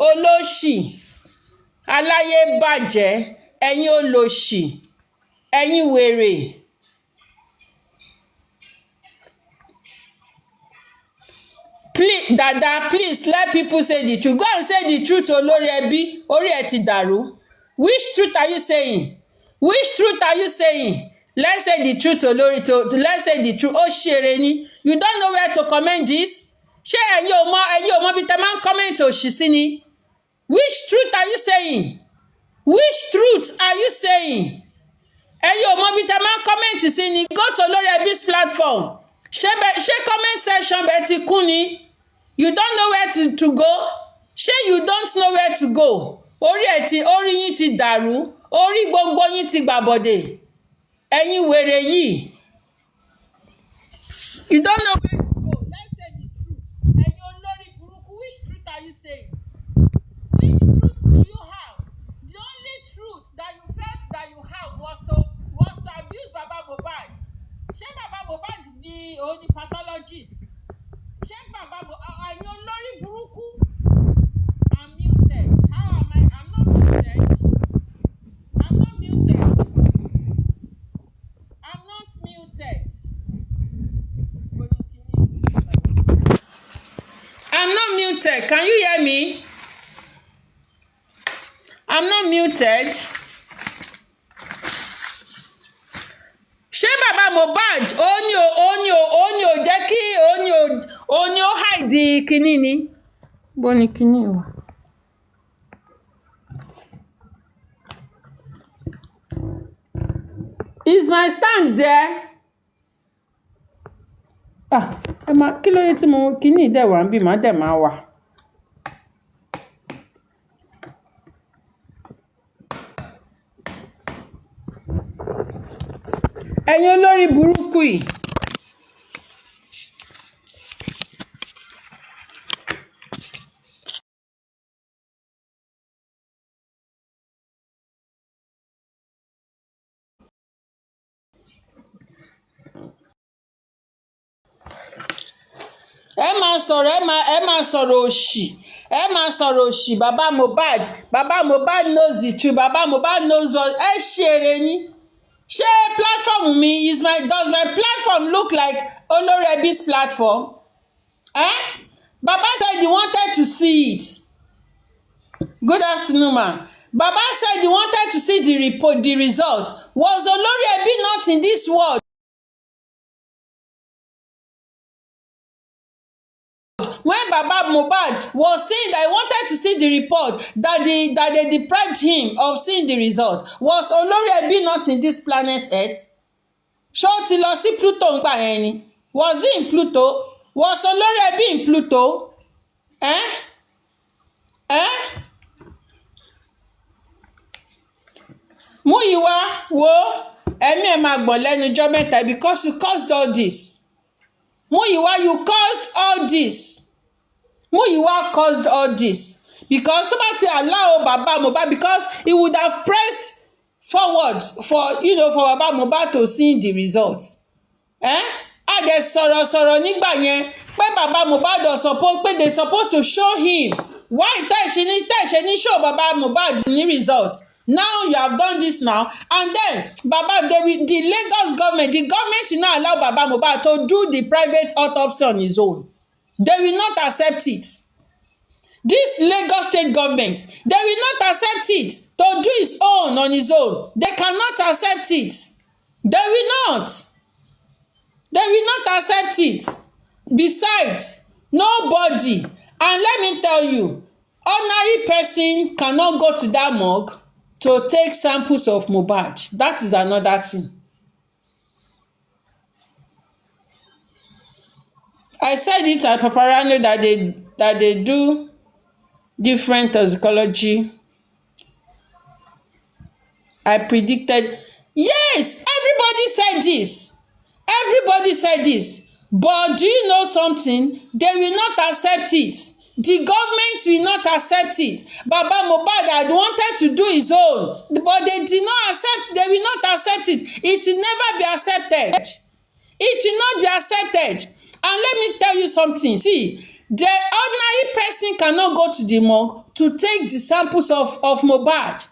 olóṣì aláyé bàjẹ́ ẹ̀yin olòṣì ẹ̀yin wèrè. Please, Dada, please let people say the truth. Go and say the truth, olórí ẹbí. Orí ẹ ti dàrú. Which truth are you saying? Which truth are you saying? Let's say the truth, olórí. Let's say the truth. Ó ṣeré ni. You don't know where to comment this? Ṣé ẹ̀yin ò mọ̀ bí tẹ́ máa ń comment òṣì sí ni? Which truth are you saying? Which truth are you saying? Ẹ̀yin ò mọ̀ bí tẹ́ máa ń comment sí ni? Go to olórí ẹbí's platform. Ṣé comment section bẹ́ẹ̀ ti kún ni? You don't know where to go? Ṣé you don't know where to go? Orí yín ti dàrú. Orí gbogbo yín ti gbàbọ̀dè. Ẹ̀yin wèrè yìí. You don't know where to go. Let's say the truth. Ẹ̀yin olórí burúkú, which truth are you saying? Which truth do you have? The only truth that you felt that you have was to abuse Baba Mohbad. Ṣé Baba Mohbad ni òun ni pathologist? Ṣé Baba ẹ̀yin olórí burúkú? I'm muted. How am I? I'm not muted. I'm not muted. I'm not muted. I'm not muted. Can you hear me? I'm not muted. Ṣé Baba Mohbad ó jẹ́ kí ó hide kíní ni? Bó ni kíní wà? Is my stand there? Kí ló yẹ tí mo kíní dẹ̀ wá ń bí màá dẹ̀ máa wà. Ẹ̀yin olórí burúkú yìí. Ẹ máa sọ̀rọ̀ òṣì. Baba Mohbad knows the truth. Baba Mohbad knows what. Ẹ ṣeré yín. Ṣé platform mi does my platform look like olórí ẹbí's platform? Baba said he wanted to see it. Good afternoon, ma. Baba said he wanted to see the result. Was olórí ẹbí not in this world when Baba Mohbad was saying that he wanted to see the report that they deprived him of seeing the result? Was olórí ẹbí not in this planet Earth? Ṣé ó ti lọ sí Pluto ń gbà yẹn ni? Was he in Pluto? Was olórí ẹbí in Pluto? Múyìwá wo ẹ̀mí ẹ̀ máa gbọ̀n lẹ́nu ọjọ́ mẹ́ta because you caused all this. Múyìwá, you caused all this. Múyìwá caused all this because tó bá ti allow Baba Mohbad, because he would have pressed forward for Baba Mohbad to see the results. A dẹ̀ sọ̀rọ̀ nígbà yẹn pé Baba Mohbad they supposed to show him why tẹ́ ní show Baba Mohbad ní results. Now you have done this now, and then the Lagos government, will not allow Baba Mohbad to do the private autopsy on his own. They will not accept it. This Lagos state government, they will not accept it to do his own on his own. They cannot accept it. They will not accept it. Besides, nobody, and let me tell you, ordinary person cannot go to that morgue to take samples of Mohbad. That is another thing. I said it at Paparano that they do different toxicology. I predicted. Yes, everybody said this. But do you know something? They will not accept it. The government will not accept it. Baba Mohbad had wanted to do his own, but they did not accept. They will not accept it. It will never be accepted. It will not be accepted. And let me tell you something. See, The ordinary person cannot go to the morgue to take the samples of Mohbad.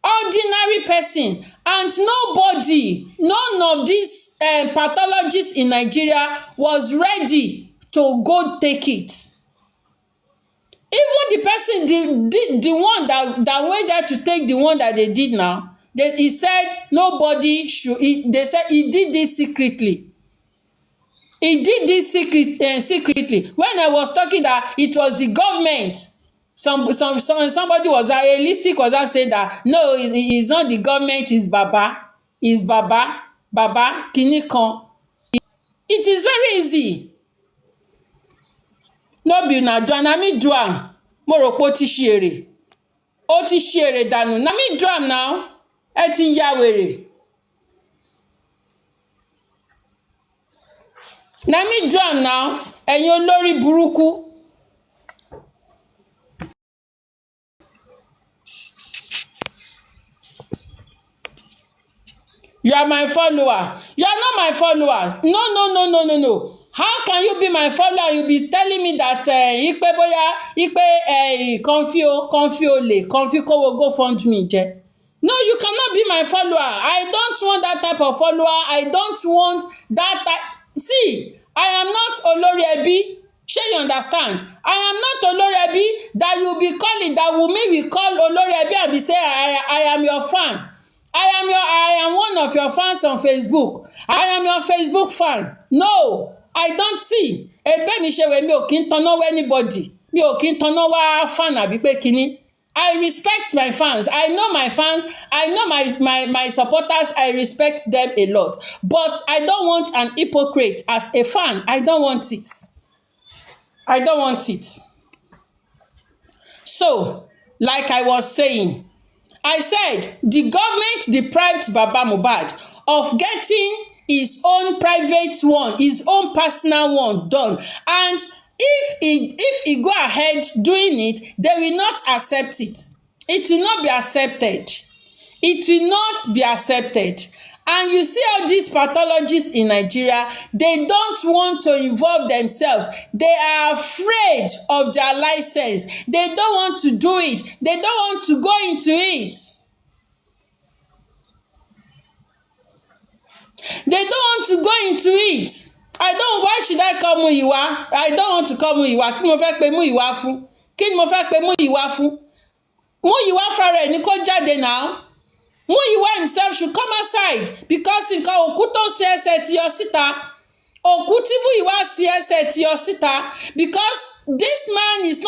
Ordinary person, and nobody, none of these pathologists in Nigeria was ready to go take it. Even the person, the one that went there to take the one that they did now, he said nobody should. They said he did this secretly. He did this secretly. When I was talking that it was the government, somebody was that a listic was that saying that no, it's not the government, it's Baba kini kan. It is very easy. No be una do am, na me do am. Mo rò pé ó ti ṣe èrè. Ó ti ṣe èrè dànù. Na me do am now. Ẹ ti ya wèrè. Na me do am now. Ẹ̀yin olórí burúkú. You are my follower. You are not my follower. No. How can you be my follower? You be telling me that ipe konfi ole konfi kowo go fund me je. No, you cannot be my follower. I don't want that type of follower. I don't want that type. See, I am not Olori Ebi. Shey you understand? I am not Olori Ebi that you be calling, that will make we call Olori Ebi and be say I am your fan. I am one of your fans on Facebook. I am your Facebook fan. No, I don't see. Ebe mi ṣe we mi ò kí ń tanná wá anybody. Mi ò kí ń tanná wá fan àbí pé kíní. I respect my fans. I know my fans. I know my supporters. I respect them a lot. But I don't want an hypocrite as a fan. I don't want it. I don't want it. So, like I was saying, I said the government deprived Baba Mohbad of getting his own private one, his own personal one done. And if he go ahead doing it, they will not accept it. It will not be accepted. It will not be accepted. And you see all these pathologists in Nigeria, they don't want to involve themselves. They are afraid of their license. They don't want to do it. They don't want to go into it. They don't want to go into it. Why should I call Muyiwa? I don't want to call Muyiwa. Kí mo fẹ́ pe Muyiwa fún? Kí ni mo fẹ́ pe Muyiwa fún? Muyiwa fúnra rẹ̀ ni kó jáde now. Muyiwa himself should come outside because nǹkan òkú tó ṣe ẹsẹ̀ ti yọ síta. Òkú tí Muyiwa ṣe ẹsẹ̀ ti yọ síta because this man is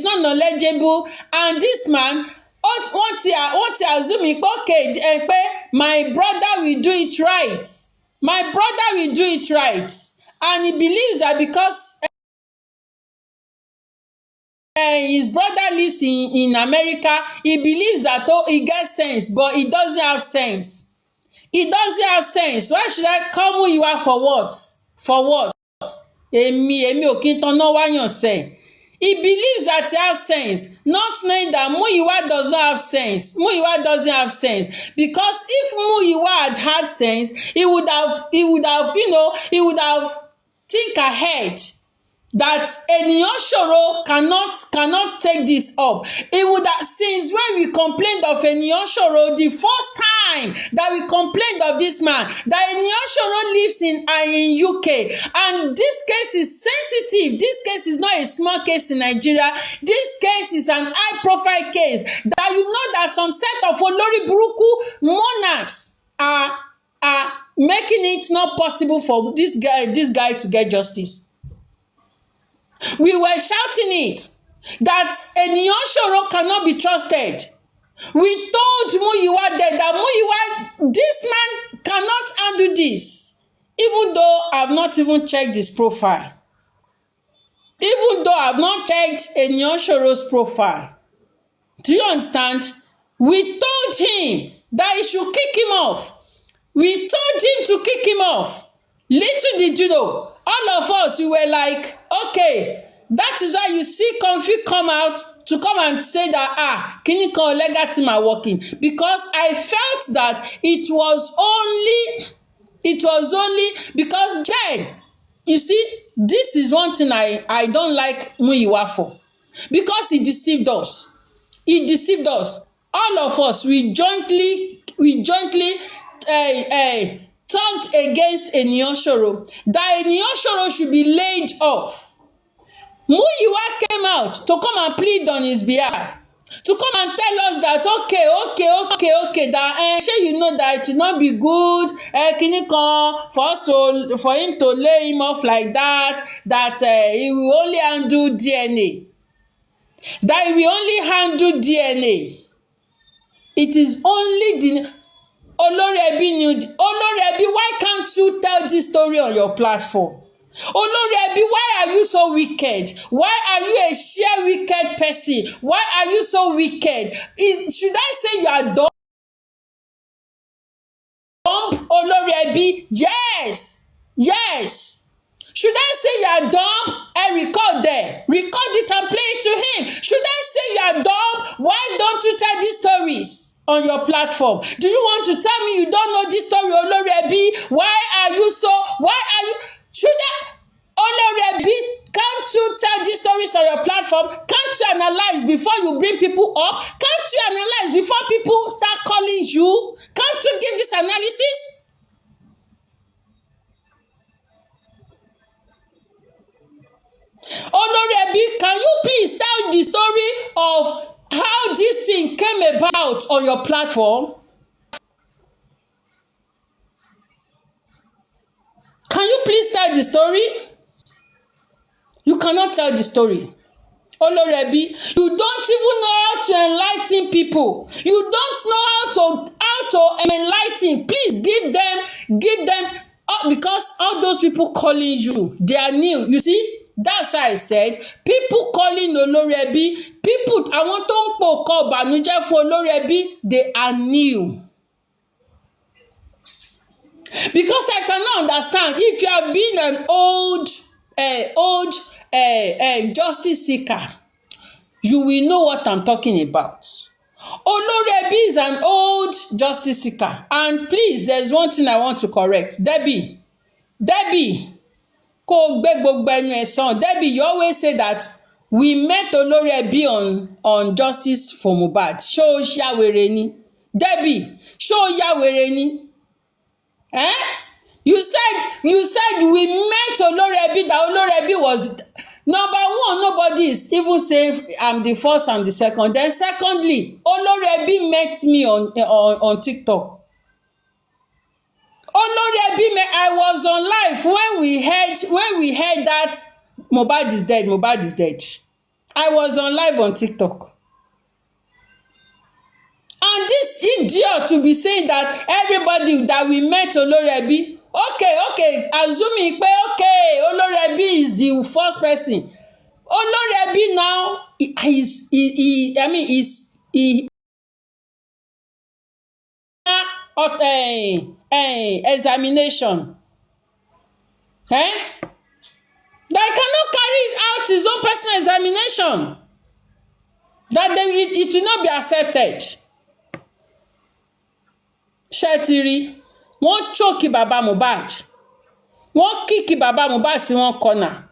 not knowledgeable, and this man wọ́n ti assume pé my brother will do it right. My brother will do it right. And he believes that because his brother lives in America, he believes that he gets sense, but he doesn't have sense. He doesn't have sense. Why should I call Muyiwa for what? For what? Èmi ò kí n tanná wáyàn sẹ́. He believes that he has sense, not knowing that Muyiwa does not have sense. Muyiwa doesn't have sense because if Muyiwa had sense, he would have think ahead that ènìyàn ṣòro cannot take this up. It would have, since when we complained of ènìyàn ṣòro, the first time that we complained of this man, that ènìyàn ṣòro lives in UK, and this case is sensitive. This case is not a small case in Nigeria. This case is an high profile case that you know that some set of olórí burúkú monarchs are making it not possible for this guy to get justice. We were shouting it that ènìyàn ṣòro cannot be trusted. We told Muyiwa that Muyiwa, this man cannot handle this. Even though I've not even checked his profile. Even though I've not checked ènìyàn ṣòro's profile. Do you understand? We told him that he should kick him off. We told him to kick him off. Little did you know, all of us, we were like, okay, that is why you see Comfy come out to come and say that kini kan legal team are working, because I felt that it was only because then you see, this is one thing I don't like Muyiwa for, because he deceived us. He deceived us. All of us, we jointly talked against Eniyan that Eniyan should be laid off. Muyiwa came out to come and plead on his behalf, to come and tell us that okay, that shey you know that it will not be good kini kan for him to lay him off like that, that he will only handle DNA, that he will only handle DNA. It is only the Olori knew. Olori, why can't you tell this story on your platform? Olori, why are you so wicked? Why are you a sheer wicked person? Why are you so wicked? Should I say you are dumb, Olori? Yes. Yes. Should I say you are dumb and record it and play it to him? Should I say you are dumb? Why don't you tell these stories on your platform? Do you want to tell me you don't know this story, Olori? Why are you should I, Olori, can't you tell these stories on your platform? Can't you analyze before you bring people up? Can't you analyze before people start calling you? Can't you give this analysis? Olori, can you please tell the story of how this thing came about on your platform? Can you please tell the story? You cannot tell the story. Olori, you don't even know how to enlighten people. You don't know how to enlighten. Please give them because all those people calling you, they are new. You see, that's why I said people calling Olori, people àwọn tó ń pò kọ ìbànújẹ́ fún Olori, they are new. Because I cannot understand if you have been an old justice seeker, you will know what I'm talking about. Olori is an old justice seeker, and please, there's one thing I want to correct. Debbie, kó o gbé gbogbo ẹnu ẹ̀ sàn. Debbie, you always say that we met Olori on justice for Mohbad. Ṣé o ya wèrè ni? Debbie, ṣé o ya wèrè ni? You said we met Olori, that Olori was number one. Nobody is even saying I'm the first, I'm the second. Then secondly, Olori met me on TikTok. Olori, I was on live when we heard that Mohbad is dead. I was on live on TikTok. And this idiot to be saying that everybody that we met Olori, okay, assuming Olori is the first person. Olori now he examination. That cannot carry out his own personal examination. That it will not be accepted. Ṣẹ́tìrí, wọ́n choke bàbá Mohbad, wọ́n kick bàbá Mohbad sí wọn corner,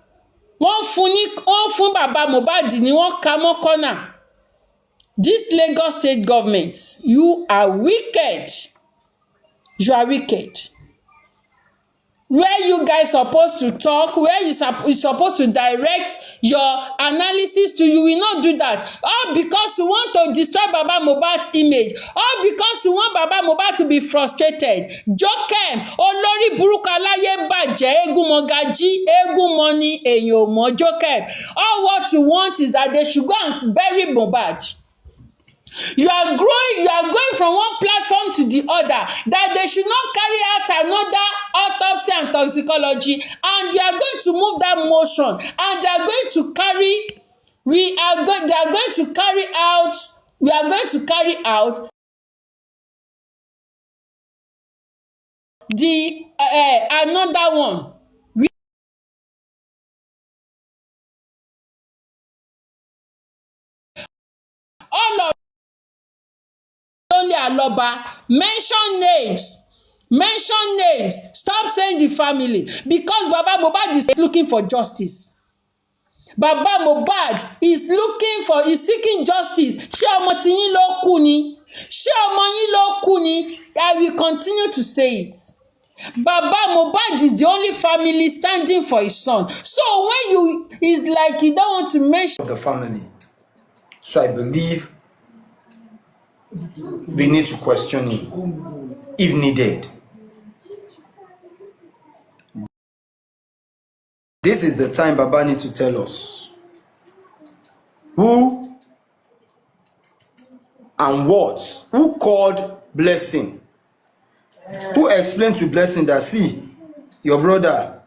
wọ́n fún bàbá Mohbad ní wọ́n ka mọ́ corner. This Lagos state government, you are wicked. You are wicked. Where you guys supposed to talk, where you supposed to direct your analysis to, you will not do that. All because you want to destroy Baba Mohbad's image. All because you want Baba Mohbad to be frustrated. Jokem, Olori burúkú aláyé bàjẹ́, eégún mọ̀gájí, eégún mọ́ni, èèyàn ò mọ̀ Jokem. All what you want is that they should go and bury Mohbad. You are going from one platform to the other, that they should not carry out another autopsy and toxicology, and we are going to move that motion, and they are going to carry out the another one. All of only Aloba mention names Mention names. Stop saying the family. Because Baba Mohbad is looking for justice. Baba Mohbad is seeking justice. Ṣé ọmọ tí yín ló kú ni? Ṣé ọmọ yín ló kú ni? I will continue to say it. Baba Mohbad is the only family standing for his son. So when it's like you don't want to mention the family. So I believe we need to question him if needed. This is the time Baba needs to tell us who and what, who called Blessing, who explained to Blessing that, see, your brother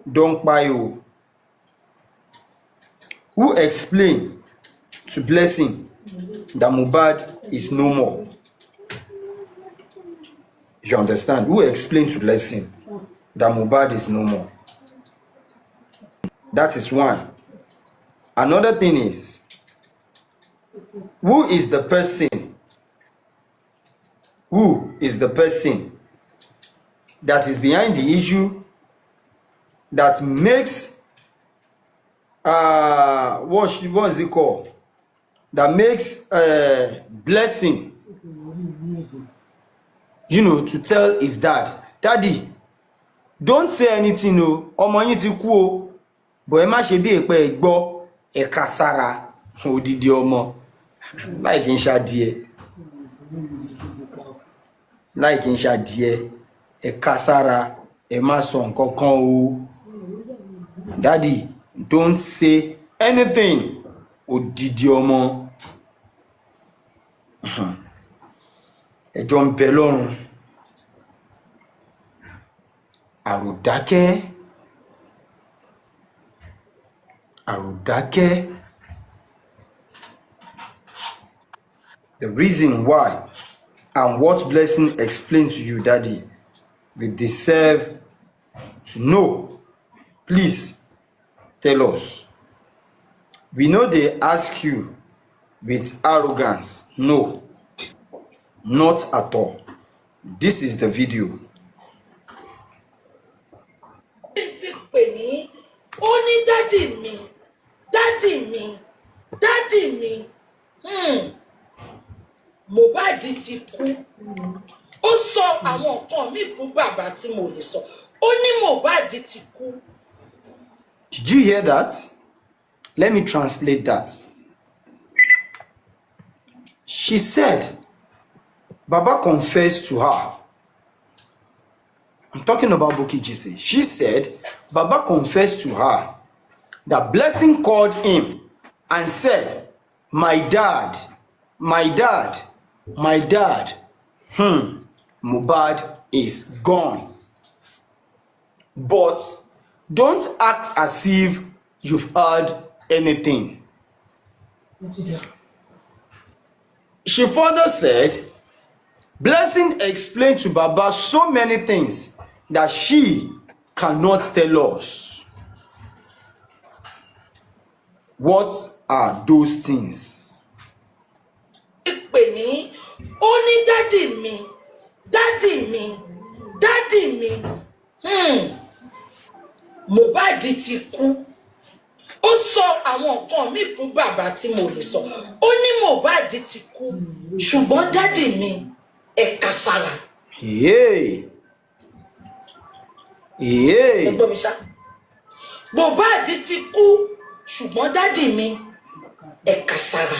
don't buy you. Who explained to Blessing that Mohbad is no more. You understand? Who explained to Blessing that Mohbad is no more. That is one. Another thing is, who is the person that is behind the issue that makes what is it called? That makes Blessing, to tell his dad, Daddy, don't say anything, no. Ọmọ yín ti kú o. But ẹ má ṣe bí èpè ẹ gbọ́ ẹ ká sára odidi ọmọ láì kí n ṣadìẹ ẹ ká sára ẹ má sọ nǹkan kan o. Daddy, don't say anything. Odidi ọmọ ẹjọ́ ń bẹ lọ́rùn. Àròdákẹ́. The reason why and what Blessing explained to you, Daddy, we deserve to know. Please tell us. We know they ask you with arrogance. No, not at all. This is the video. Daddy mi. Mohbad ti kú. Ó sọ àwọn nǹkan mi fún bàbá tí mo lè sọ. Ó ní Mohbad ti kú. Did you hear that? Let me translate that. She said, Baba confessed to her. I'm talking about Bukky Jesse. She said, Baba confessed to her that Blessing called him and said, my dad, Mohbad is gone. But don't act as if you've heard anything. She further said, Blessing explained to Baba so many things that she cannot tell us. What are those things? Daddy mi. Mohbad ti kú. Ó sọ àwọn nǹkan mi fún bàbá tí mo lè sọ. Ó ní Mohbad ti kú. Ṣùgbọ́n daddy mi ẹ ká sára. Mohbad ti kú. Ṣùgbọ́n daddy mi ẹ ká sára.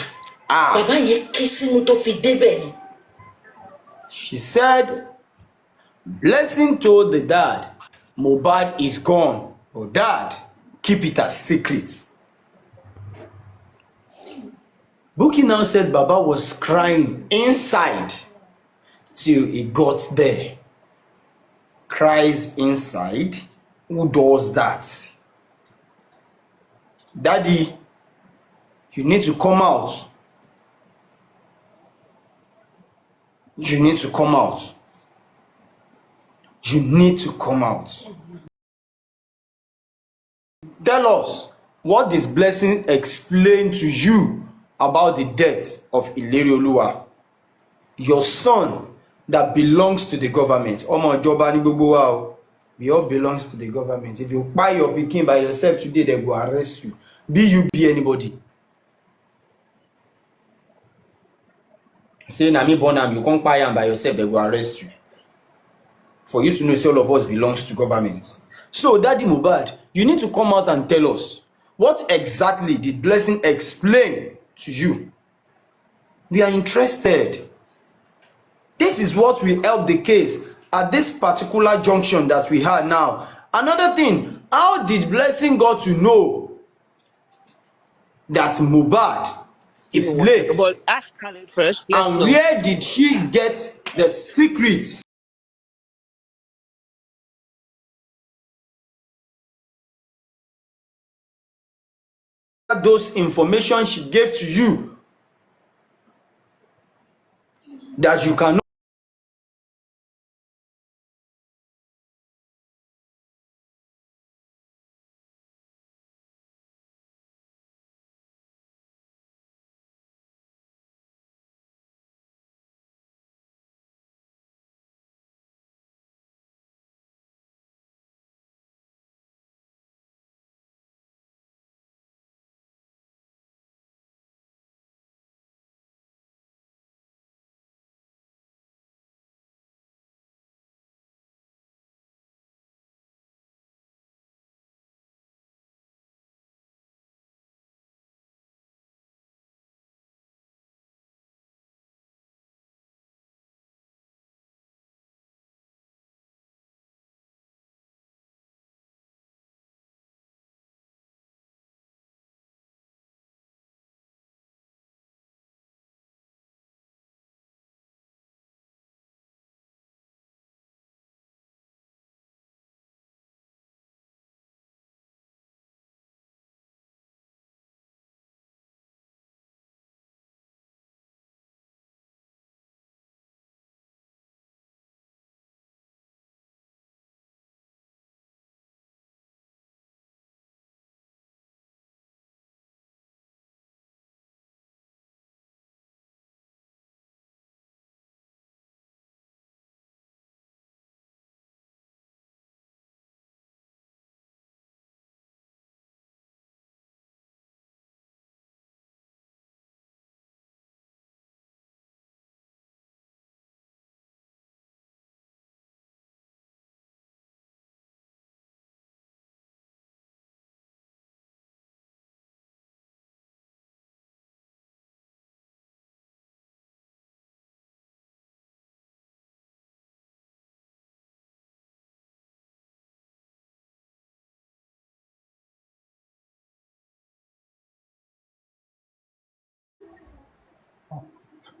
Bàbá yẹn ké sínú tó fi débẹ̀ ni. She said, Blessing told the dad, Mohbad is gone. But dad, keep it a secret. Bukky now said Baba was crying inside till he got there. Cries inside? Who does that? Daddy, you need to come out. You need to come out. You need to come out. Tell us, what this Blessing explain to you about the death of Ilerioluwa, your son that belongs to the government. Omo ìjọba ni gbogbo wa o. We all belongs to the government. If you buy your pikin by yourself today, they go arrest you. Be anybody. Say na me born am, you can't buy am by yourself, they go arrest you. For you to know, say all of us belongs to government. So, Daddy Mohbad, you need to come out and tell us, what exactly did Blessing explain to you? We are interested. This is what will help the case at this particular junction that we have now. Another thing, how did Blessing got to know that Mohbad is late? But ask Khaled first. Let's And go. where did she get the secrets? Those information she gave to you that you cannot.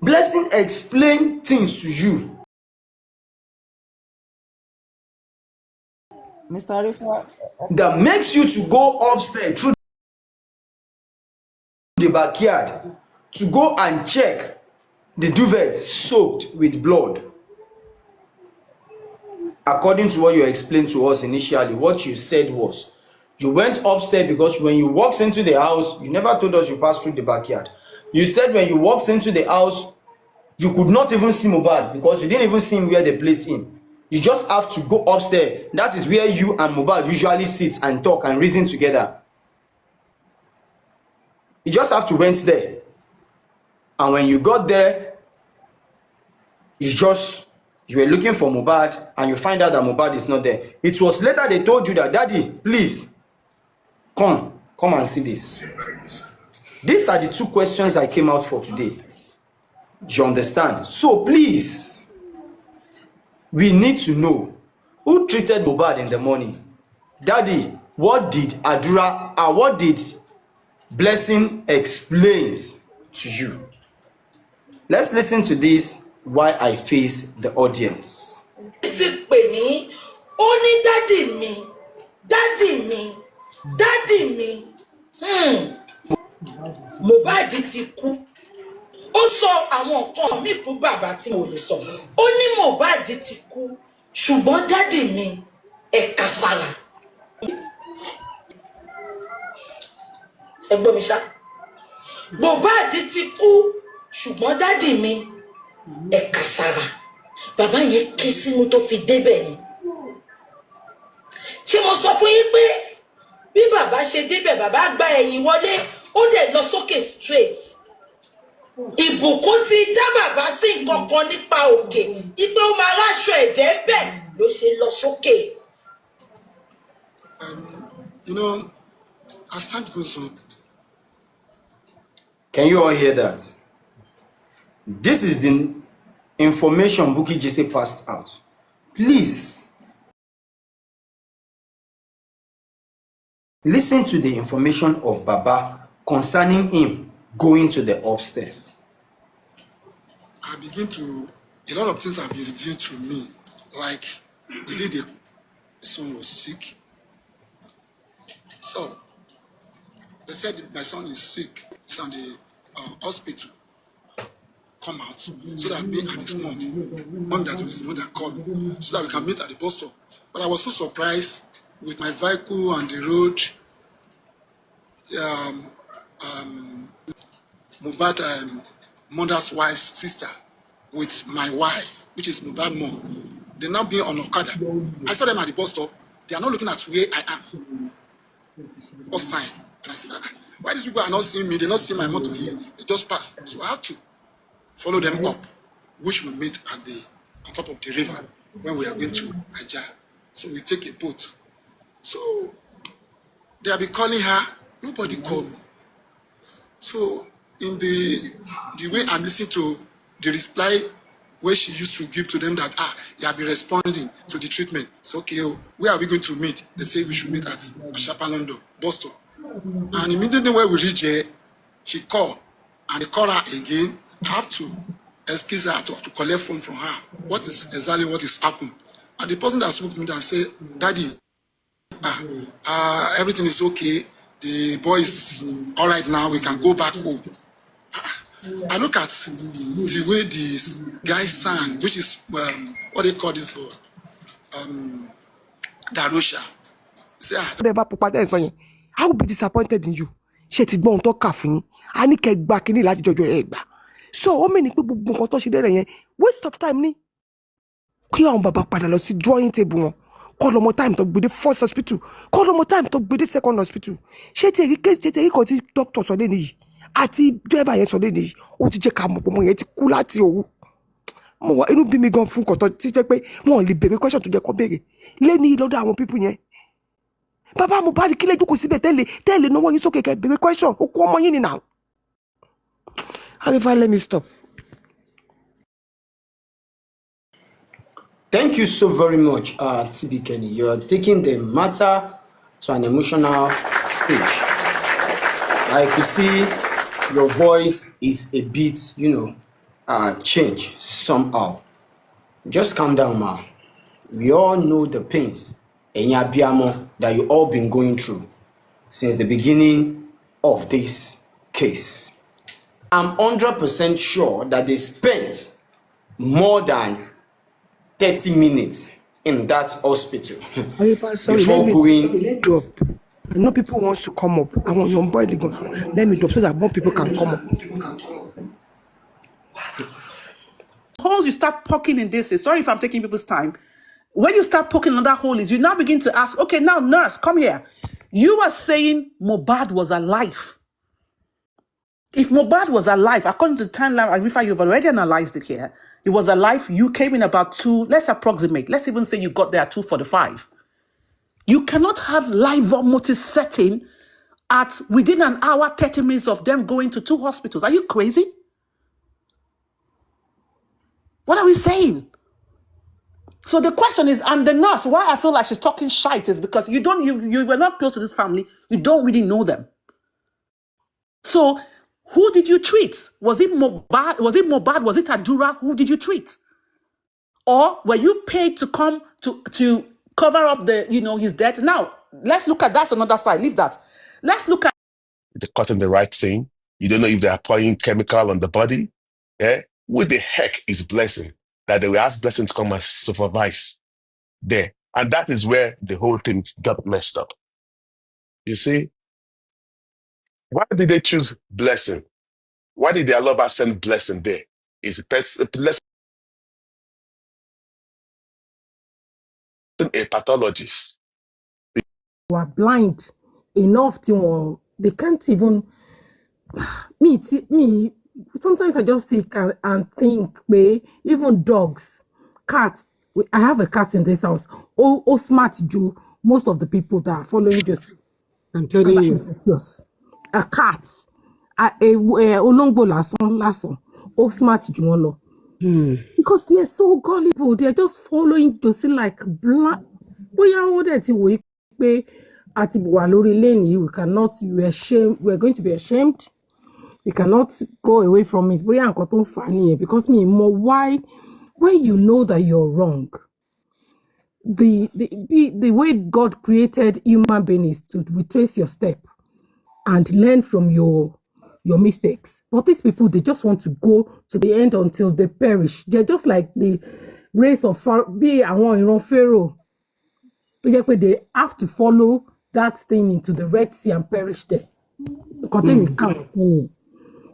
Blessing explain things to you Mr. Arifa, that makes you to go upstairs through the backyard to go and check the duvet soaked with blood. According to what you explained to us initially, what you said was you went upstairs because when you walked into the house, you never told us you passed through the backyard. You said when you walked into the house, you could not even see Mohbad because you didn't even see him where they placed him. You just have to go upstairs. That is where you and Mohbad usually sit and talk and reason together. You just have to went there. And when you got there, you were looking for Mohbad and you find out that Mohbad is not there. It was later they told you that, Daddy, please, come and see this. These are the two questions I came out for today. You understand? So please, we need to know who treated Mohbad in the morning. Daddy, what did Blessing explains to you? Let's listen to this while I face the audience. ti pè mí ó ní dádì mi Mohbad ti kú ó sọ àwọn nǹkan míì fún bàbá tí mo lè sọ ó ní Mohbad ti kú ṣùgbọ́n dádì mi ẹ̀ka sára ẹ gbọ́ mi ṣá Mohbad ti kú ṣùgbọ́n dádì mi ẹ̀ka sára bàbá yẹn ké sínú tó fi débẹ̀ ni. ṣé mo sọ fún yín pé bí bàbá ṣe débẹ̀ bàbá gba ẹ̀yìn wọlé ó dẹ̀ lọ sókè straight. ìbùkún ti dá bàbá sí nǹkan kan nípa òkè ipe ó máa ráṣọ ẹ̀jẹ̀ bẹ́ẹ̀ ló ṣe lọ sókè. You know, as time goes on. Can you all hear that? This is the information Bukky Jesse passed out. Please listen to the information of Baba concerning him going to the upstairs. A lot of things have been revealed to me, like the day the son was sick. So they said my son is sick. He's on the hospital. Come out so that me and his mom that his mother called me, so that we can meet at the bus stop. But I was so surprised with my vehicle on the road. Mohbad mother's wife's sister with my wife, which is Mohbad mom. They now be on Okada. I saw them at the bus stop. They are not looking at where I am. What sign? And I said, why these people are not seeing me? They not see my motor here. They just passed. So I had to follow them up, which we meet at the on top of the river when we are going to Aja. So we take a boat. So they have been calling her. Nobody called me. So in the way I'm listening to the reply where she used to give to them that you have been responding to the treatment. So okay, where are we going to meet? They say we should meet at Ashapa London, Boston. And immediately when we reach here, she called and they call her again. I have to excuse her to collect phone from her. What is happened? And the person that spoke to me and said, Daddy, everything is okay. The boy is all right now. We can go back home. I look at the way this guy sang, which is what they call this boy, Darusha. Say, I will be disappointed in you. Ṣé ti gbọ́ ohun tó kà fún yín. A ní kẹ́ gba kínní láti jọjọ ẹ gbà. So ó mẹ́ni pé gbogbo nǹkan tó ṣe dẹ́rẹ̀ yẹn waste of time ni. Kí àwọn bàbá padà lọ sí drawing table wọn. Kọ́ lọ́mọ time tó gbé dé first hospital. Kọ́ lọ́mọ time tó gbé dé second hospital. Ṣé ti èrí kan tí doctor sọ lé nìyí? Àti driver yẹn sọ lé nìyí. Ó ti jẹ́ ká mọ̀ pé ọmọ yẹn ti kú láti òru. Mo wá inú bí mi gan fún nǹkan tó ti jẹ́ pé wọ́n lè béèrè question tó jẹ́ kó béèrè. Lé ní lọ́dọ̀ àwọn people yẹn. Baba Mohbad kí lè jókòó síbẹ̀ tẹ́lẹ̀ náwó yín sókè kẹ́ béèrè question ó kó ọmọ yín ni now. However, let me stop. Thank you so very much, TB Kenny. You are taking the matter to an emotional stage. I could see your voice is a bit, changed somehow. Just calm down, ma. We all know the pains that you all been going through since the beginning of this case. I'm 100% sure that they spent more than 30 minutes in that hospital before going. Drop. I know people wants to come up. I want your boy to go. Let me drop so that more people can come up. Holes you start poking in this is, sorry if I'm taking people's time. When you start poking another hole is you now begin to ask, okay, now nurse, come here. You are saying Mohbad was alive. If Mohbad was alive, according to the timeline, Arifa, you've already analyzed it here. He was alive. You came in about 2, let's approximate. Let's even say you got there at 2:45. You cannot have live motive setting at within an hour, 30 minutes of them going to 2 hospitals. Are you crazy? What are we saying? So the question is, and the nurse, why I feel like she's talking shite is because you were not close to this family. You don't really know them. So who did you treat? Was it Mohbad? Was it Mohbad? Was it Adura? Who did you treat? Or were you paid to come to cover up his death? Now, let's look at that's another side. Leave that. Let's look at they're cutting the right thing. You don't know if they're applying chemical on the body. Yeah? What the heck is Blessing? That they will ask Blessing to come and supervise there. And that is where the whole thing got messed up. You see? Why did they choose Blessing? Why did the Aloba send Blessing there? Is Blessing a pathologist. Who are blind enough to they can't even me sometimes I just think and think, even dogs, cats. I have a cat in this house. Oh smart Jew. Most of the people that are following just I'm telling you. just a cat. Olongbo lásán. Oh smart Jew wọ́n lọ. Because they are so gullible. They are just following to see like blind. Bóyá ó dẹ̀ ti wò pé àti wà lórí lane we cannot, we're going to be ashamed. We cannot go away from it. Bóyá nǹkan tó ń fà á nìyẹn, because me more why when you know that you're wrong. The way God created human beings is to retrace your step and learn from your mistakes. But these people, they just want to go to the end until they perish. They're just like the race of àwọn ìran Pharaoh. They have to follow that thing into the Red Sea and perish there.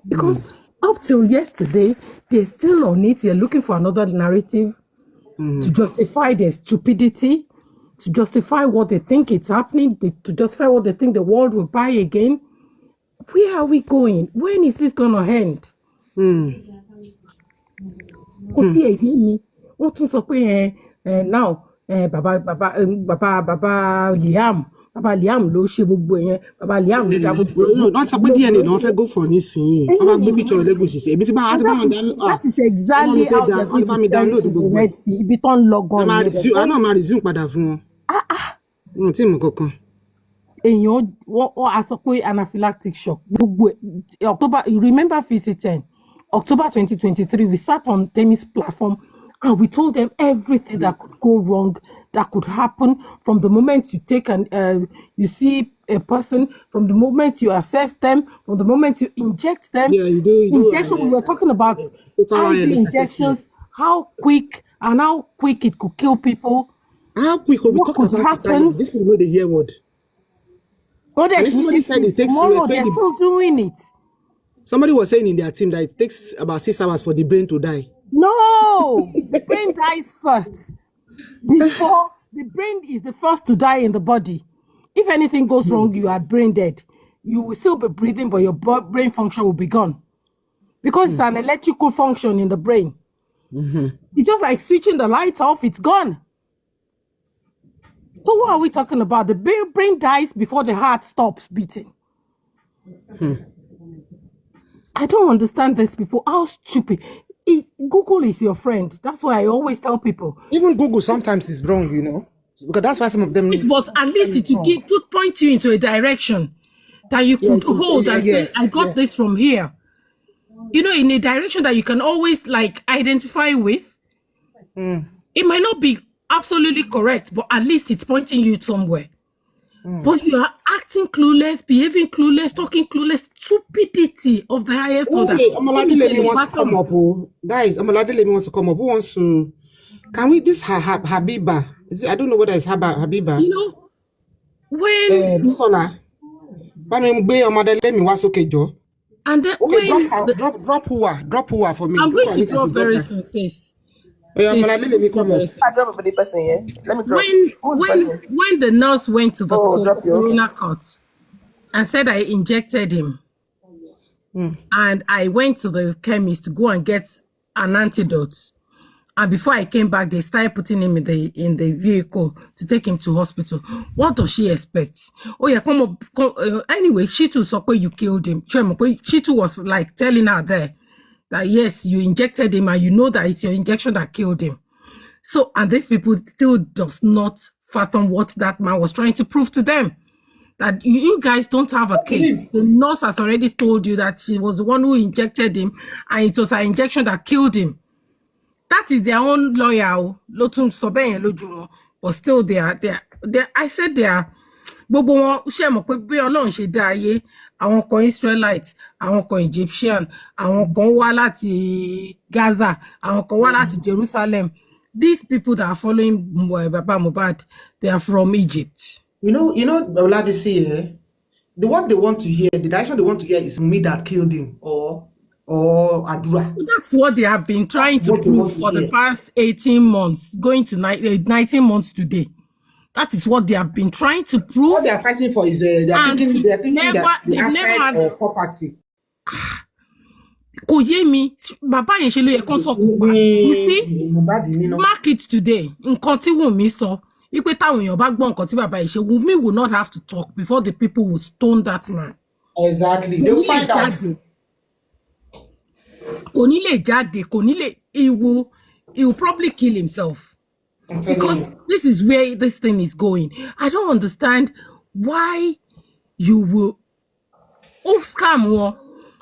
Because up till yesterday, they're still on it. They're looking for another narrative to justify their stupidity, to justify what they think it's happening, to justify what they think the world will buy again. Where are we going? When is this going to end? Kò tiẹ̀ yé mi. Wọ́n tún sọ pé now Baba Liam ló ṣe gbogbo yẹn. Baba Liam ló dá gbogbo. Not sọ pé DNA náà fẹ́ go for nísìnyí. Wọ́n bá gbé picture Lagos ṣe. Èmi ti bá wọn download. That is exactly how they're going to perish in the Red Sea. Ibi tó ń lọ gan-an. Àná máa resume padà fún wọn. Wọn tí mo kankan. Èèyàn wọ́n á sọ pé anaphylactic shock. Gbogbo October, you remember VC10, October 2023, we sat on Temi's platform and we told them everything that could go wrong, that could happen from the moment you take you see a person, from the moment you assess them, from the moment you inject them. Yeah, you do. Injection, we were talking about IV injections, how quick it could kill people. How quick we talk about it? These people know the hear word. Somebody said it takes tomorrow, they're still doing it. Somebody was saying in their team that it takes about 6 hours for the brain to die. No, the brain dies first. Before the brain is the first to die in the body. If anything goes wrong, you are brain dead. You will still be breathing, but your brain function will be gone. Because it's an electrical function in the brain. It's just like switching the lights off, it's gone. So what are we talking about? The brain dies before the heart stops beating. I don't understand these people. How stupid. Google is your friend. That's why I always tell people. Even Google sometimes is wrong, because that's why some of them. But at least it point you into a direction that you could hold and say, I got this from here. In a direction that you can always identify with. It might not be absolutely correct, but at least it's pointing you somewhere. But you are acting clueless, behaving clueless, talking clueless, stupidity of the highest order. Omoladele wants to come up. Guys, Omoladele wants to come up. Who wants to? Can we this Habiba? I don't know whether it's Habiba. When Bisola, and then drop who for me. I'm going to drop very soon, sis. Let me come up. I drop for the person, yeah. Let me drop. When the nurse went to the corona court and said I injected him, and I went to the chemist to go and get an antidote, and before I came back, they started putting him in the vehicle to take him to hospital. What does she expect? Oh yeah, come up. Anyway, she too saw where you killed him. She too was like telling her there that yes, you injected him and you know that it's your injection that killed him. So, and these people still does not fathom what that man was trying to prove to them. That you guys don't have a case. The nurse has already told you that she was the one who injected him and it was her injection that killed him. That is their own lawyer. But still I said they are gbogbo wọn ṣe mọ̀ pé bí Ọlọ́run ṣe dá ayé, àwọn kan Israelites, àwọn kan Egyptian, àwọn kan wá láti Gaza, àwọn kan wá láti Jerusalem. These people that are following Baba Mohbad, they are from Egypt. Olabisi, what they want to hear, the direction they want to hear is me that killed him or Adura. That's what they have been trying to prove for the past 18 months, going to 19 months today. That is what they have been trying to What prove. they are fighting for is they are And thinking it's that the they've never assets had or property. kò yé mi bàbá yẹn ṣe ló yẹ kán sọkò pa. You see, mark it today. Nǹkan tí Wunmi sọ wípé táwọn èèyàn bá gbọ́ nǹkan tí bàbá yìí ṣe, Wunmi will not have to talk before the people will stone that man. Exactly. They will find out. Kò ní lè jáde, kò ní lè, he will probably kill himself. Because this is where this thing is going. I don't understand why you will scam war.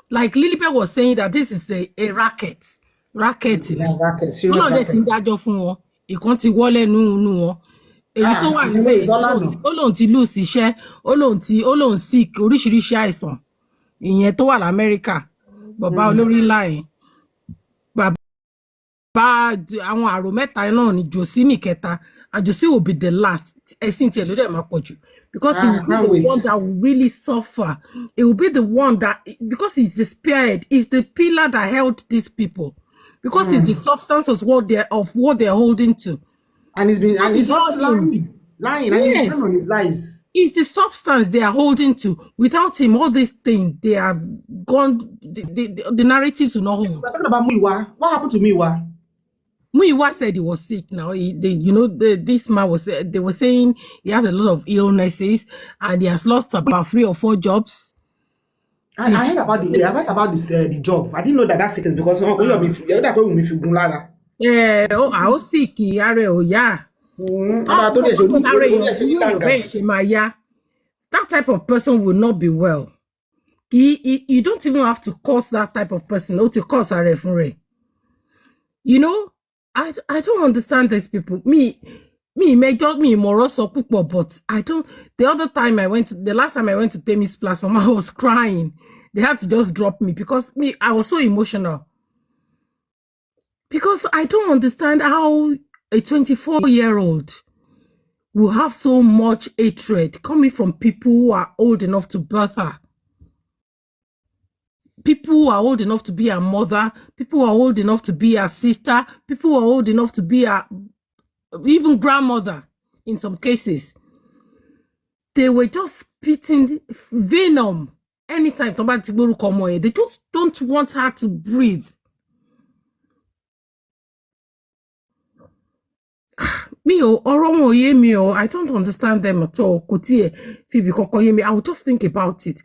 Like Lilibet was saying that this is a racket. Racket. Yeah, racket. Serious All of racket. that in that job fún wọn. Ìkan ti wọlé nú wọn. Èyí tó wà níbẹ̀ ó lóun ti lose iṣẹ́, ó lóun sick oríṣiríṣi àìsàn. Ìyẹn tó wà l'Amẹ́ríkà. Bàbá olórí ńlá yẹn. Àwọn àrò mẹ́ta náà ni Josie ní kẹta, and Josie will be the last. Ẹ̀sìn tí ẹ̀ ló dẹ̀ máa pọ̀ jù, because he will be the one that will really suffer. It will be the one that, because he's the spearhead, he's the pillar that held these people, because it's the substance of what they're holding to. And he's also lying. Yes. And he's on his lies. It's the substance they are holding to. Without him, all these things, they have gone, the narratives will not hold. We're talking about Muiwa. What happened to Muiwa? Muiwa said he was sick now. This man was, they were saying he has a lot of illnesses and he has lost about 3 or 4 jobs. I heard about the job. I didn't know that that's sick because I was sick. That type of person will not be well. You don't even have to cause that type of person or to cause a referee. You know, I don't understand these people. Me, more so people, but I don't. The last time I went to Temi's platform, I was crying. They had to just drop me because I was so emotional. Because I don't understand how a 24-year-old will have so much hatred coming from people who are old enough to birth her. People who are old enough to be her mother, people who are old enough to be her sister, people who are old enough to be her even grandmother in some cases. They were just spitting venom anytime they just don't want her to breathe. I don't understand them at all. I would just think about it.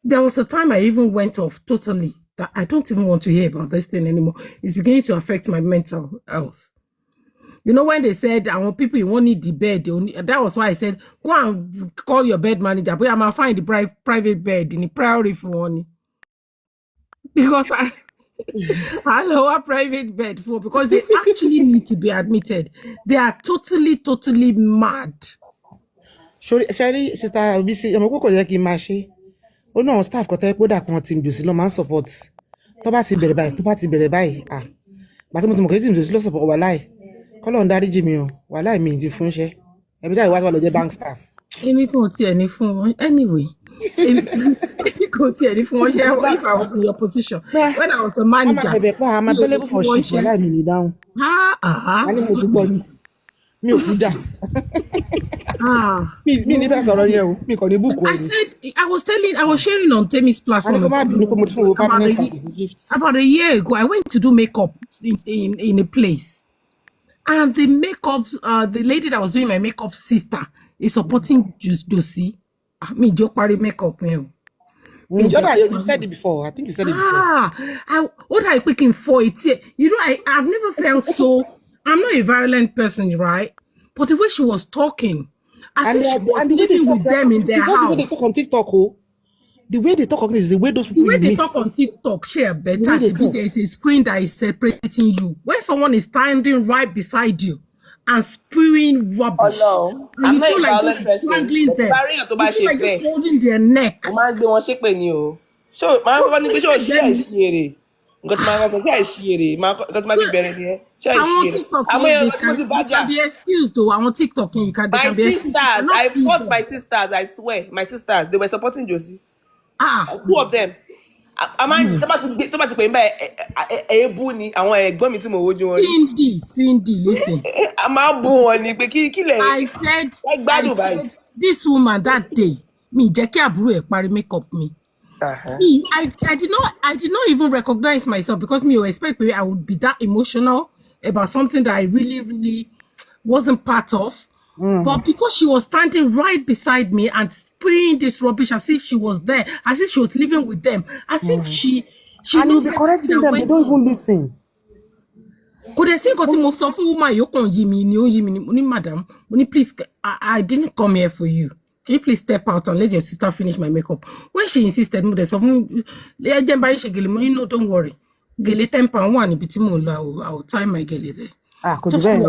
There was a time I even went off totally, that I don't even want to hear about this thing anymore. It's beginning to affect my mental health. You know, when they said, I want people, you won't need the bed. That was why I said, go and call your bed manager, but I'm going to find the private bed in the priority for money. Because I know a private bed for, because they actually need to be admitted. They are totally mad. Sorry, sister, I'm ó náà staff kan tẹ́ pé dà kan team Josie ló máa ń support tó bá ti bẹ̀rẹ̀ báyìí bàtí mo ti mọ̀ pé team Josie ló support wàláì kọ́lọ́run dáríjì mi o wàláì mi ti fún iṣẹ́ ẹbí táyì wá lọ jẹ́ bank staff. Èmi kò tiẹ̀ ní fún wọn anyway. Èmi kò tiẹ̀ ní fún wọn ṣe if I was in your position when I was a manager. I'm available for shift wàláì mi ní dáhùn. Wọ́n ní mo ti gbọ́ ni mi ò kú jà. Me never saw you. Me kò ní book. I said I was sharing on Temi's platform about a year ago. I went to do makeup in a place, and the makeup the lady that was doing my makeup sister is supporting Josie. Me joke party makeup me. You said it before. I think you said it before. What are you picking for it? You know, I've never felt so. I'm not a violent person, right? But the way she was talking, as if she was living with them in their house. The way they talk on TikTok, the way they talk on this is the way those people. The way they talk on TikTok, share better. There is a screen that is separating you. When someone is standing right beside you and spewing rubbish, no. and you feel like just strangling them. You feel like just holding their neck. So, my nǹkan tí you can be excused though. I want TikTok and you can be excused. I fought my sisters, I swear. My sisters, they were supporting Josie. 2 of them. a máa ń tó bá ti pè mí báyìí èébú ni àwọn ẹ̀gbọ́n mi tí mo wojú wọn rí. Cindy, listen. A máa ń bú wọn ni pé kí lẹ̀ I said, gbádùn báyìí. this woman that day, me jẹ́ kí àbúrò ẹ̀ parí makeup mi. I did not even recognize myself because me expect I would be that emotional about something that I really, really wasn't part of. But because she was standing right beside me and spraying this rubbish as if she was there, as if she was living with them, as if she and knows you'll be correcting them, they don't even listen. Could I say nǹkan tí mo sọ fún woman yóò kàn yí mi ni ó yí mi ni mo ní madam mo ní please I didn't come here for you. Can you please step out and let your sister finish my makeup? When she insisted, mo dẹ̀ sọ fún ẹ jẹ́ báyìí ṣe gèlè mo ní no don't worry. Gèlè £10 wà níbi tí mò ń lọ I will tie my gèlè there. Kò jù bẹ́ẹ̀ lọ.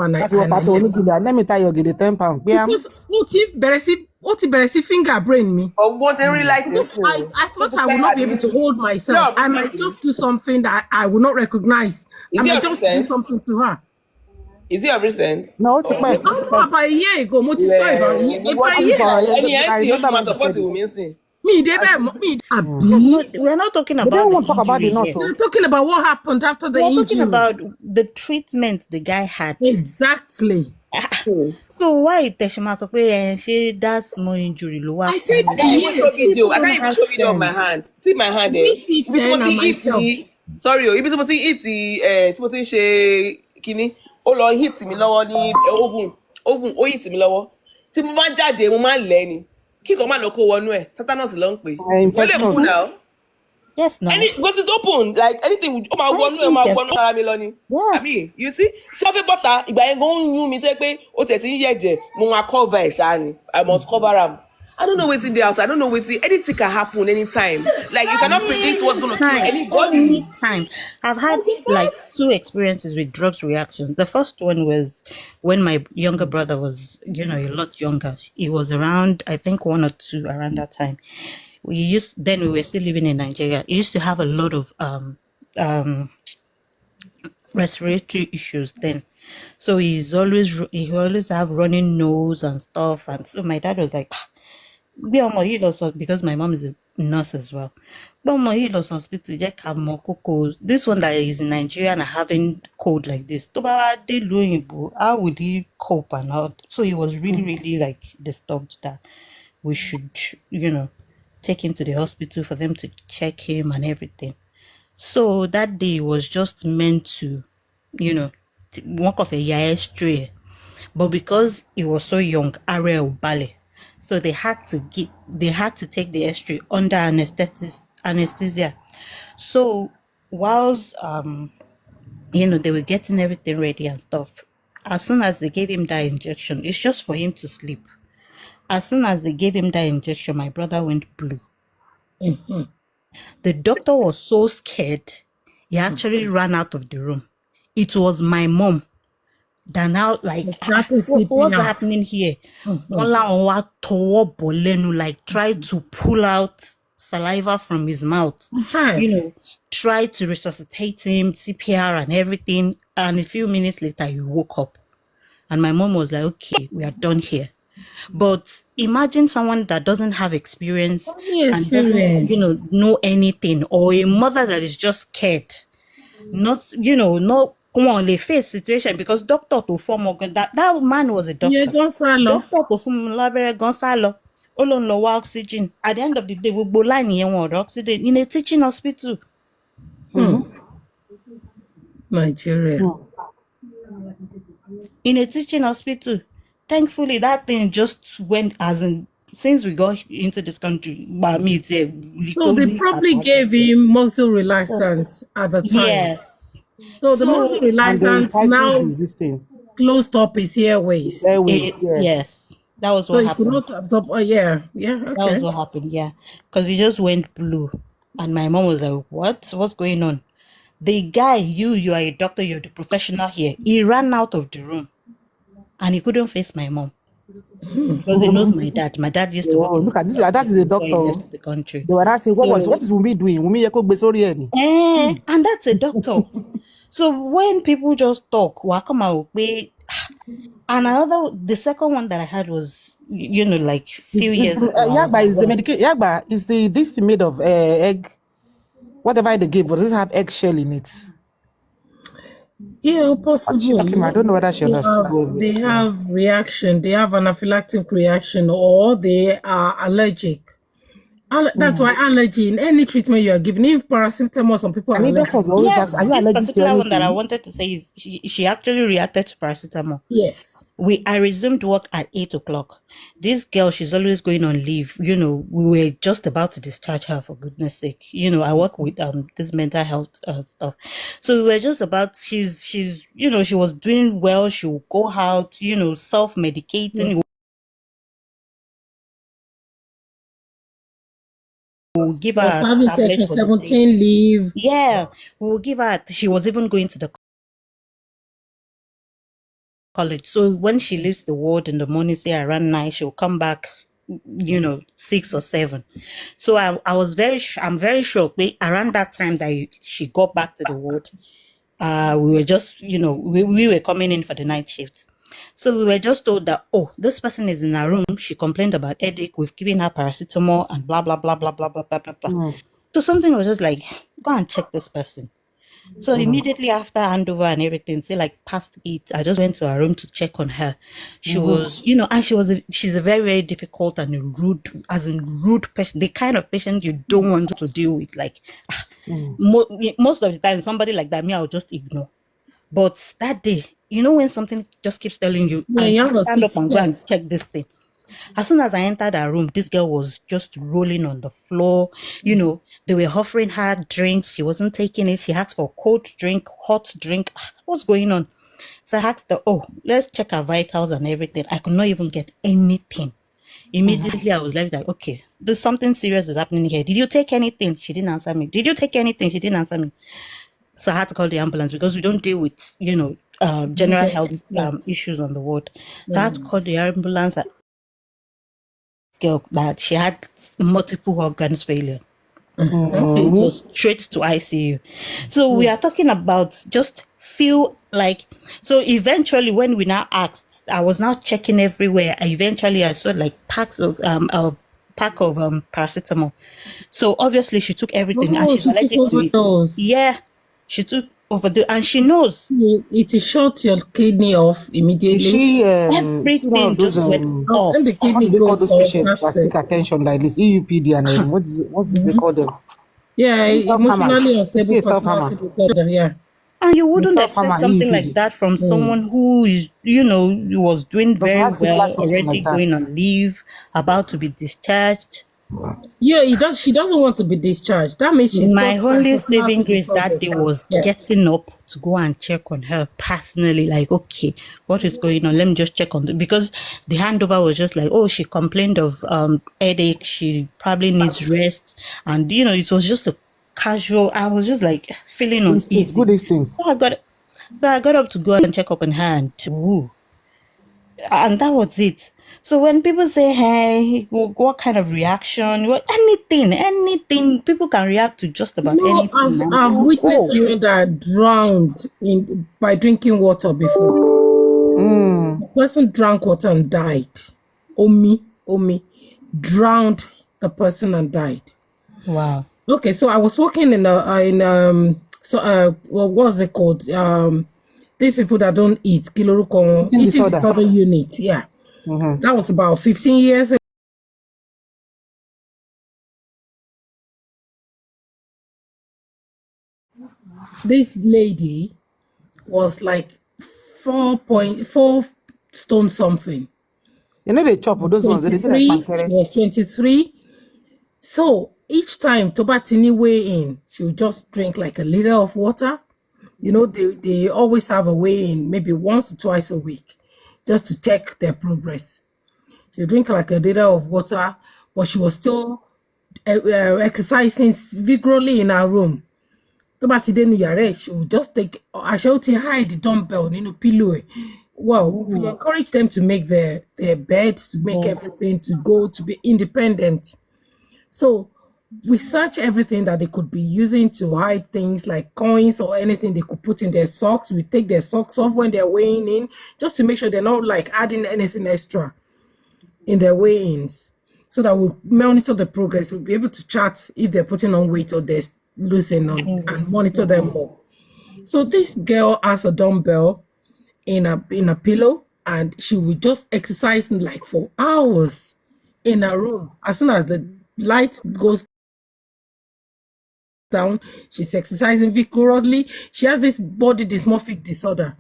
Láti wọ pàtó onígìlẹ̀ let me tie your gèlè £10. Because ó ti bẹ̀rẹ̀ sí finger brain mi. Ọgbọ́n ti ń rí láì tẹ̀sí. I thought I would not be able to hold myself. I might just do something that I would not recognize. I might just do something to her. Is it of recent? No, it's about a year ago. Mo ti sọ about a year. Ẹni ẹ̀ ń sìn ó máa support Wunmi sìn. We're not talking about. We don't want to talk about the nurse. We're talking about what happened after the injury. We're talking about the treatment the guy had. Exactly. So why Teshima sọ pé ṣé that small injury ló wá? I said I can't even show video of my hand. See my hand there. See it and myself. Sorry o, ibi tí mo ti hit tí mo ti ń ṣe kíní, ó lọ hit mi lọ́wọ́ ní oven, ó hit mi lọ́wọ́. Tí mo máa jáde, mo máa lẹ́ ni. Kí kan máa lọ kó wọnú ẹ̀, tetanus ló ń pè. Ó lè mú now. Yes, no. Because it's open, like anything, ó máa wọnú ara mi lọ ni. I mean, you see, tí wọ́n fẹ́ bọ́ta, ìgbà yẹn gan ń yún mi tó yẹ pé ó tẹ̀ tí ń yẹ̀jẹ̀, mo máa cover ẹ̀ ṣáá ni. I must cover am. I don't know what's in the house. I don't know what's in. Anything can happen anytime. Like you cannot predict what's going to kill anybody. Anytime. I've had like 2 experiences with drugs reaction. The first one was when my younger brother was, a lot younger. He was around, I think 1 or 2 around that time. Then we were still living in Nigeria. He used to have a lot of respiratory issues then. So he always have running nose and stuff. And so my dad was like, because my mom is a nurse as well. This one that is in Nigeria and having cold like this, how would he cope and how? So he was really, really like disturbed that we should, take him to the hospital for them to check him and everything. So that day was just meant to, walk off a year stray. But because he was so young, Ariel Bale. So they had to take the x-ray under anesthesia. So whilst they were getting everything ready and stuff, as soon as they gave him that injection, it's just for him to sleep. As soon as they gave him that injection, my brother went blue. Mm-hmm. The doctor was so scared, he actually ran out of the room. It was my mom that now what's happening here? Like try to pull out saliva from his mouth. Try to resuscitate him, CPR and everything. And a few minutes later, he woke up. And my mom was like, okay, we are done here. But imagine someone that doesn't have experience and doesn't, know anything, or a mother that is just scared. Not, come on, they face situation because doctor to form that man was a doctor. Yeah, Gonzalo. Doctor to form Gonzalo. Olon lower oxygen. At the end of the day, we go line here on oxygen in a teaching hospital. Nigeria. In a teaching hospital. Thankfully, that thing just went since we got into this country. So they probably gave him muscle relaxant at the time. Yes. So the muscle relaxant now closed up his airways. Yes. That was what happened. So he could not absorb. Okay. That was what happened, yeah. Because he just went blue. And my mom was like, what? What's going on? The guy, you are a doctor, you're the professional here. He ran out of the room. And he couldn't face my mom. Because he knows my dad. My dad used to work. Look at this. That is a doctor. The country. They were asking, what is Wunmi doing? And that's a doctor. So when people just talk, and the second one that I had was, like few years ago. Yagba is the medication. Yagba is this made of egg. Whatever they give, does it have eggshell in it? Yeah, Okay, possible. I don't know whether she understood what They it have reaction. They have anaphylactic reaction, or they are allergic. That's why allergy in any treatment you are given, if paracetamol, some people I are mean, allergic. doctors always ask, Yes, are you this allergic to particular one that I anything? wanted to say is she actually reacted to paracetamol. Yes. I resumed work at 8 o'clock. This girl, she's always going on leave. We were just about to discharge her, for goodness sake. I work with this mental health stuff. So we were just about, she's she was doing well. She would go out, self-medicating. Yes. We'll give Was her a having tablet section for the day. 17 leave. Yeah, we'll give her, she was even going to the college. So when she leaves the ward in the morning, say around 9, she'll come back, 6 or 7. So I'm very sure around that time that she got back to the ward, we were just, we were coming in for the night shift. So we were just told that, oh, this person is in her room. She complained about headache. We've given her paracetamol and blah, blah, blah, blah, blah, blah, blah, blah, blah. So something was just like, go and check this person. So immediately after handover and everything, say like past 8, I just went to her room to check on her. She was, and she's a very, very difficult and a rude patient, the kind of patient you don't want to deal with. Like most of the time, somebody like that, I will just ignore. But that day, when something just keeps telling you, Yeah, you have a stand up sixth and go and sense. check this thing. As soon as I entered her room, this girl was just rolling on the floor. They were offering her drinks. She wasn't taking it. She asked for cold drink, hot drink. What's going on? So I asked her, oh, let's check her vitals and everything. I could not even get anything. Immediately, I was like, okay, there's something serious is happening here. Did you take anything? She didn't answer me. Did you take anything? She didn't answer me. So I had to call the ambulance because we don't deal with, general health Yeah. issues on the ward. So I had to call the ambulance. Girl that she had multiple organs failure. It was straight to ICU. So we are talking about just feel like, so eventually when we now asked, I was now checking everywhere. Eventually I saw like packs of a pack of paracetamol. So obviously she took everything and Oh, she's she took allergic to it. overdose. Yeah, she took overdose and she knows It will shut your kidney off Is immediately. she one everything of those just went And off. when the what kidney do they call goes those patients that subactive, seek attention like this? EUPD and what's this they call them? yeah, Self-harmer. emotionally Is she unstable a self-harmer? personality disorder, yeah. And you wouldn't expect Self-harmer, something like EUPD. that from someone who is, was doing Does very have similar well, symptom already like that? going on leave, about to be discharged. Yeah, she doesn't want to be discharged. That means she's My got some only personality saving grace disorder. that day was Yeah. getting up to go and check on her personally. Like, okay, what is going on? Let me just check on because the handover was just like, oh, she complained of headache. She probably needs rest, and it was just a casual. I was just like feeling Instinct, good uneasy. instinct. So I got up to go and check up on her, and that was it. So when people say, hey, what kind of reaction, anything, people can react to just about anything now. I've witnessed someone that drowned by drinking water before. The person drank water and died. Omi drowned the person and died. Wow. Okay, so I was working what was it called? These people that don't eat, eating disorder unit. Yeah. That was about 15 years ago. This lady was like 4.4 stone something. They chop those ones. They be like 23, she was 23. So each time Tobatini weigh in, she would just drink like a liter of water. They always have a weigh in, maybe once or twice a week, just to check their progress. She would drink like a liter of water, but she was still exercising vigorously in her room. She would just take, hide the dumbbell, pillow. Well, we encourage them to make their beds, to make everything, to go, to be independent. So we search everything that they could be using to hide things like coins or anything they could put in their socks. We take their socks off when they're weighing in, just to make sure they're not like adding anything extra in their weigh-ins, so that we'll monitor the progress. We'll be able to chart if they're putting on weight or they're losing on and monitor them more. So this girl has a dumbbell in a pillow, and she would just exercise like for hours in her room. As soon as the light goes down, she's exercising vigorously. She has this body dysmorphic disorder.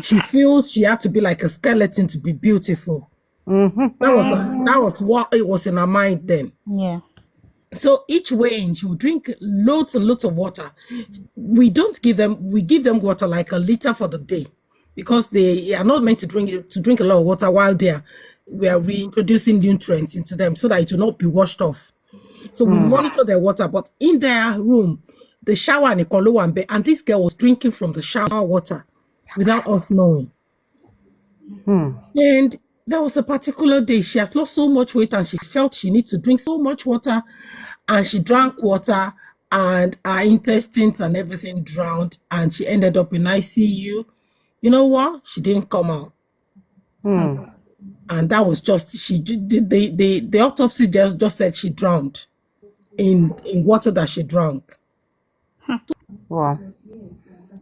She feels she had to be like a skeleton to be beautiful. That was what it was in her mind then. Yeah. So each way she would drink loads and loads of water. We give them water like a liter for the day, because they are not meant to drink a lot of water while we are reintroducing nutrients into them so that it will not be washed off. So we monitor their water, but in their room, the shower and this girl was drinking from the shower water without us knowing. And there was a particular day she has lost so much weight and she felt she needs to drink so much water, and she drank water and her intestines and everything drowned, and she ended up in ICU. You know what? She didn't come out. And that was just, the autopsy just said she drowned in water that she drank. Wow.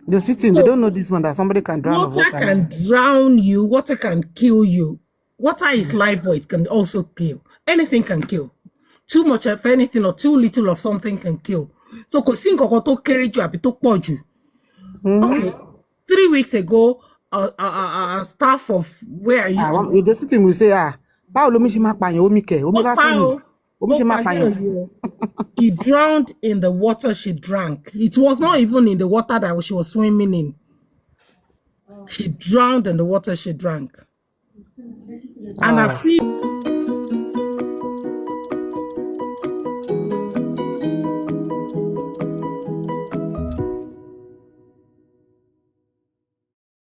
The city, they don't know this one, that somebody can drown. Water can drown you. Water can kill you. Water is life, but it can also kill. Anything can kill. Too much of anything or too little of something can kill. So, okay, 3 weeks ago, a staff of where I used to. The city will say, She drowned in the water she drank. It was not even in the water that she was swimming in. She drowned in the water she drank. And I've seen